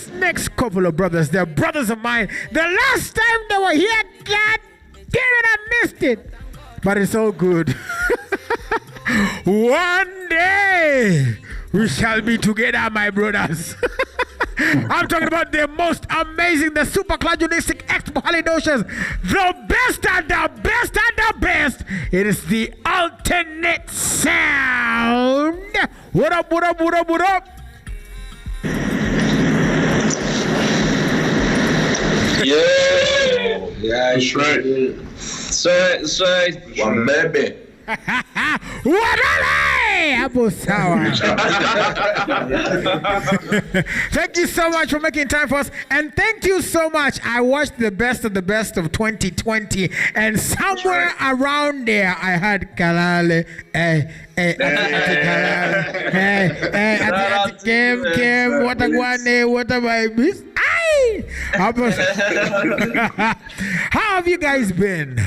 next couple of brothers, they're brothers of mine. The last time they were here, God damn it, I missed it. But it's all good. One day we shall be together, my brothers. I'm talking about the most amazing, the super clajunistic expo-halidocious, the best and the best and the best. It is the alternate sound. What up, what up, what up, what up? Yeah, that's right. So, one baby. Thank you so much for making time for us, and thank you so much. I watched the best of 2020, and somewhere around there I had Kalale, Kim, what a miss. How have you guys been?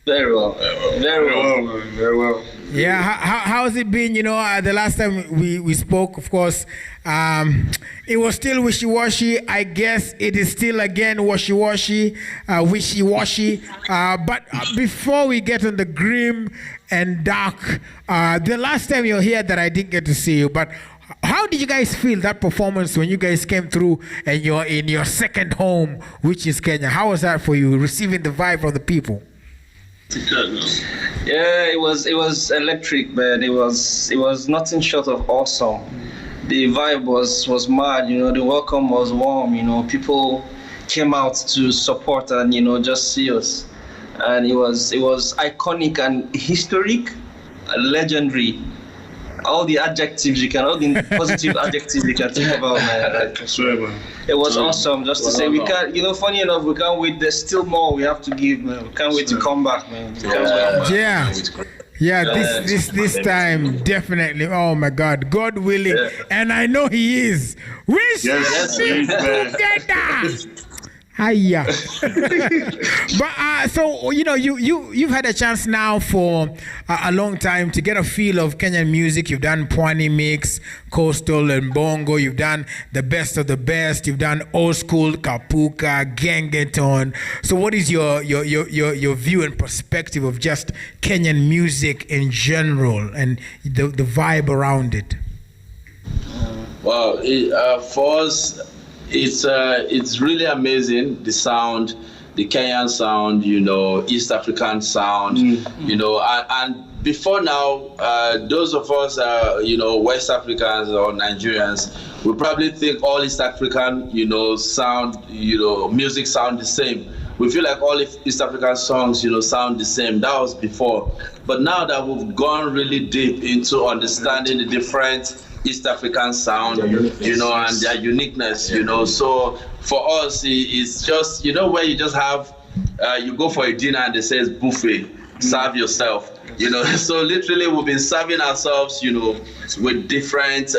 Very well. Very well. Yeah, how has it been? You know, the last time we spoke, of course, it was still wishy-washy. I guess it is still again wishy-washy. But before we get on the grim and dark, the last time you were here that I didn't get to see you, but how did you guys feel that performance when you guys came through and you're in your second home, which is Kenya? How was that for you, receiving the vibe from the people? Yeah, it was electric, man. It was nothing short of awesome. The vibe was mad, you know, the welcome was warm, you know, people came out to support and, you know, just see us. And it was iconic and historic, legendary. All the adjectives all the positive adjectives you can think about, man. Like, I swear, man. It was awesome. Just to say, we can't, you know, funny enough, we can't wait. There's still more we have to give, man. We can't wait to come back, man. This time, definitely. Oh my God, God willing, and I know He is. We shall be together. Hiya. But so you know, you've had a chance now for a long time to get a feel of Kenyan music. You've done Pwani mix, coastal and bongo. You've done the best of the best. You've done old school kapuka, gengeton. So what is your view and perspective of just Kenyan music in general and the vibe around it? Well, for us, it's really amazing, the sound, the Kenyan sound, you know, East African sound, you know, and before now, those of us, you know, West Africans or Nigerians, we probably think all East African, you know, sound, you know, music sound the same. We feel like all East African songs, you know, sound the same. That was before. But now that we've gone really deep into understanding the different East African sound, you know, and their uniqueness, you know. So for us, it's just, you know, where you just have, you go for a dinner and they say buffet, serve yourself, you know. So literally we've been serving ourselves, you know, with different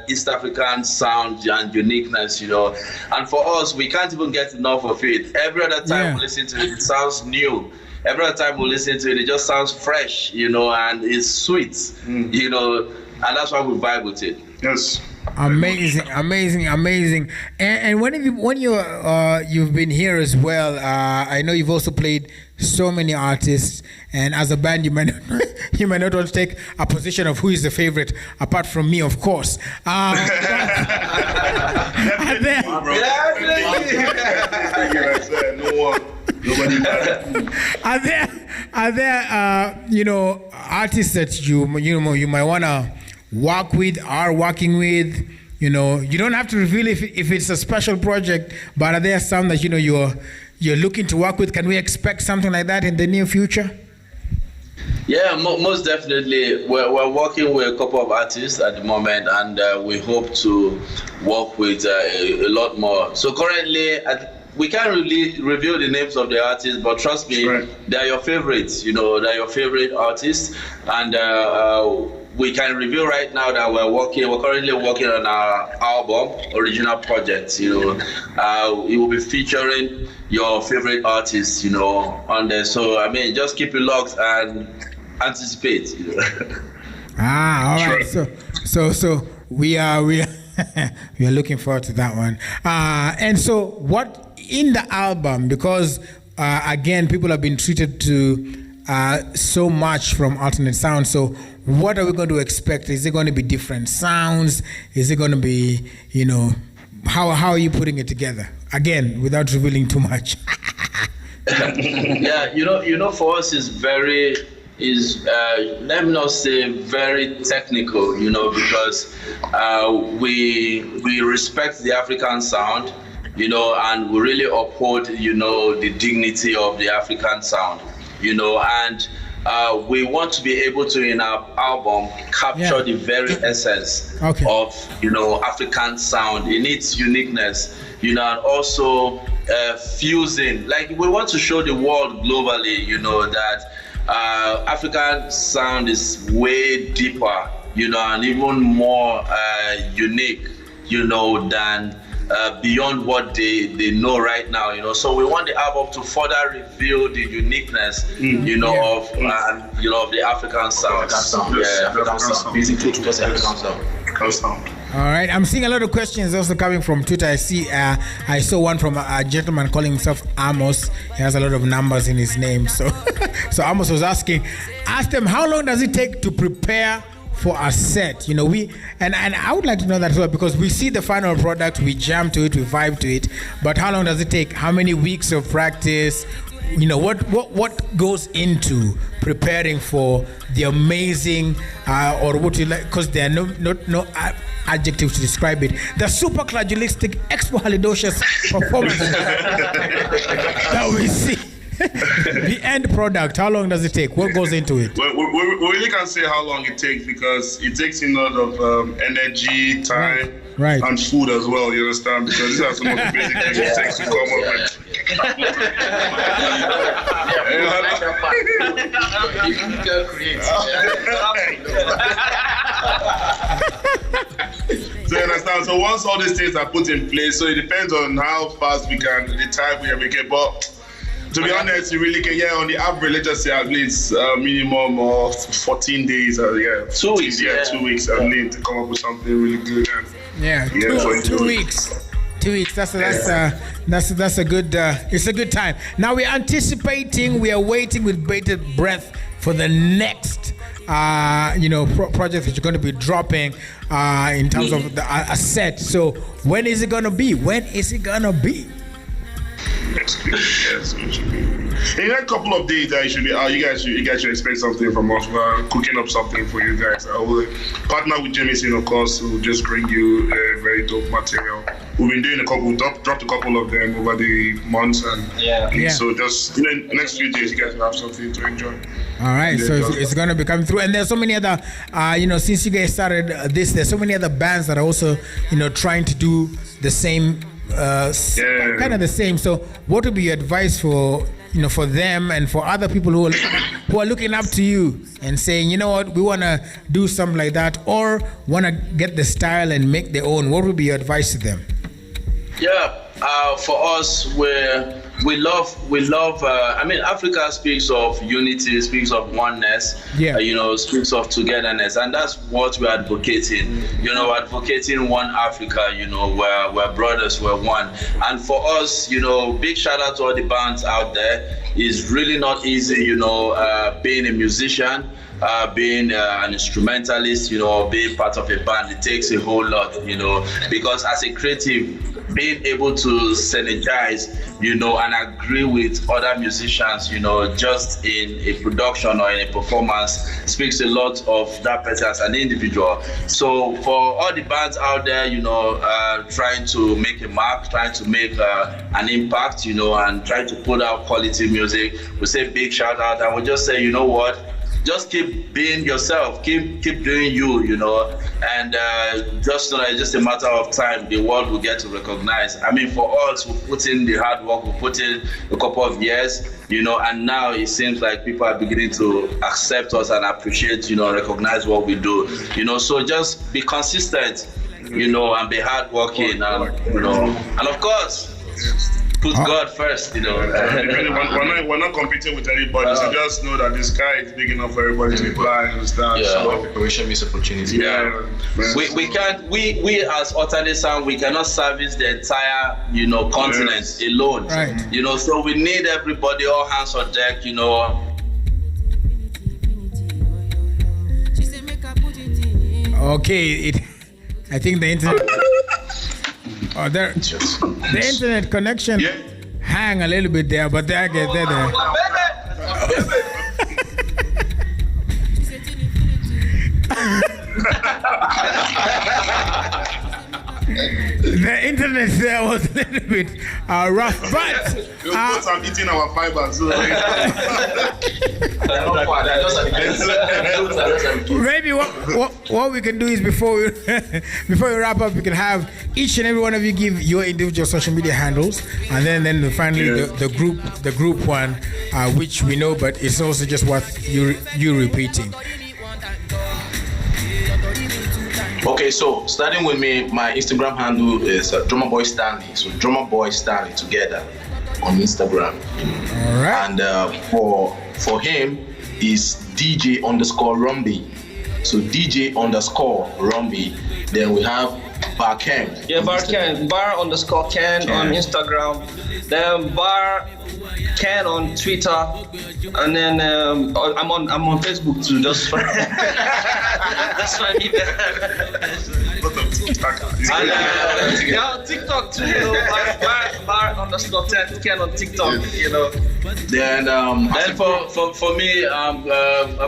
East African sound and uniqueness, you know. And for us, we can't even get enough of it. Every other time we listen to it, it sounds new. Every other time we listen to it, it just sounds fresh, you know, and it's sweet, you know. And that's why we vibe with it. Yes. Amazing. And when you've been here as well, I know you've also played so many artists, and as a band, you might not want to take a position of who is the favorite, apart from me, of course. Are there you know, artists that you might wanna work with, are working with? You know, you don't have to reveal if it's a special project, but are there some that, you know, you're looking to work with? Can we expect something like that in the near future? Yeah, most definitely. We're working with a couple of artists at the moment, and we hope to work with a lot more. So currently, we can't really reveal the names of the artists, but trust me, they're your favorites. You know, they're your favorite artists, and we can reveal right now that we're currently working on our album, original project, you know. It will be featuring your favorite artists, you know, on there. So, I mean, just keep it locked and anticipate, you know. All right. So we are We are looking forward to that one. And so, what in the album? Because again, people have been treated to so much from alternate sound. So, what are we going to expect? Is it going to be different sounds? Is it going to be, how are you putting it together? Again, without revealing too much. Yeah, for us let me not say very technical, because we respect the African sound, and we really uphold, the dignity of the African sound, and we want to be able to, in our album, capture the very essence of, African sound in its uniqueness, and also fusing. Like, we want to show the world globally, that African sound is way deeper, and even more unique, than beyond what they know right now, So we want the album to further reveal the uniqueness, of the African sound. African sound. Basically, just African sound. All right, I'm seeing a lot of questions also coming from Twitter. I saw one from a gentleman calling himself Amos. He has a lot of numbers in his name. So Amos was ask them, how long does it take to prepare for a set? And I would like to know that as well, because we see the final product, we jam to it, we vibe to it, but how long does it take? How many weeks of practice? What goes into preparing for the amazing, or what you like, because there are no adjectives to describe it, the super cladulistic expo halidocious performance that we see. The end product, how long does it take? What goes into it? We really can't say how long it takes, because it takes a lot of energy, time, and food as well, you understand? Because these are some of the basic things it takes to come up with. So you understand? So once all these things are put in place, so it depends on how fast we can, the time we make it. But to be honest, you really can, on the average, let's just say at least minimum of 14 days. 2 weeks. 2 weeks at least to come up with something really good. And, 2 weeks. 2 weeks. That's a good. It's a good time. Now we're anticipating. We are waiting with bated breath for the next, project that you're going to be dropping in terms of a set. So when is it going to be? Next week, yes, it should be. In a couple of days, you should be. You guys should expect something from us. We're cooking up something for you guys. I will partner with Jameson, of course, who will just bring you very dope material. We've been doing dropped a couple of them over the months, and so just next few days, you guys will have something to enjoy. All right, so it's going to be coming through, and there's so many other, since you guys started this, there's so many other bands that are also, trying to do the same. Kind of the same. So what would be your advice for for them and for other people who are looking up to you and saying, we want to do something like that, or want to get the style and make their own? What would be your advice to them? For us, we love. Africa speaks of unity, speaks of oneness. Speaks of togetherness, and that's what we're advocating. Advocating one Africa. We're brothers, we're one. And for us, big shout out to all the bands out there. It's really not easy, being a musician. Being an instrumentalist, being part of a band, it takes a whole lot, because as a creative, being able to synergize, and agree with other musicians, just in a production or in a performance speaks a lot of that person as an individual. So for all the bands out there, trying to make a mark, trying to make an impact, and trying to put out quality music, we say big shout out, and we just say, just keep being yourself, keep doing you, and just a matter of time, the world will get to recognize. For us, we put in the hard work, we put in a couple of years, and now it seems like people are beginning to accept us and appreciate, recognize what we do, so just be consistent, and be hardworking, and of course, put God first, you know. We're not competing with anybody, so just know that the sky is big enough for everybody to fly. Understand? Yeah. So, Preparation means opportunity. Yeah. We can't. We as alternate sound, we cannot service the entire, you know, continent alone. Right. You know, so we need everybody, all hands on deck. You know. Okay, I think the internet. The internet connection hang a little bit there, but there. The internet there was a little bit rough, but I'm eating our fibers. So maybe what we can do is before we wrap up, we can have each and every one of you give your individual social media handles, and then finally the group one, which we know, but it's also just what you repeating. Okay, so starting with me, my Instagram handle is Drummer Boy Stanley. So Drummer Boy Stanley together on Instagram. All right. And for him is DJ_Rumby. So DJ_Rumby. Then we have Bar Ken. Yeah, Bar Ken. Bar_Ken on Instagram. Then Bar Ken on Twitter. And then I'm on Facebook too. Just for that's why I need that. And TikTok too. You know, Bar_Ken on TikTok. You know. Then for me, I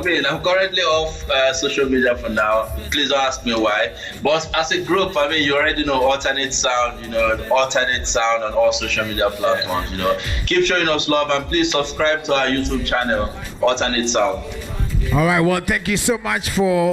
mean, I'm currently off social media for now. Please don't ask me why. But as a group, I mean, you already know Alternate Sound. You know, Alternate Sound on all social media platforms. You know, keep showing us love and please subscribe to our YouTube channel, Alternate Sound. All right. Well, thank you so much for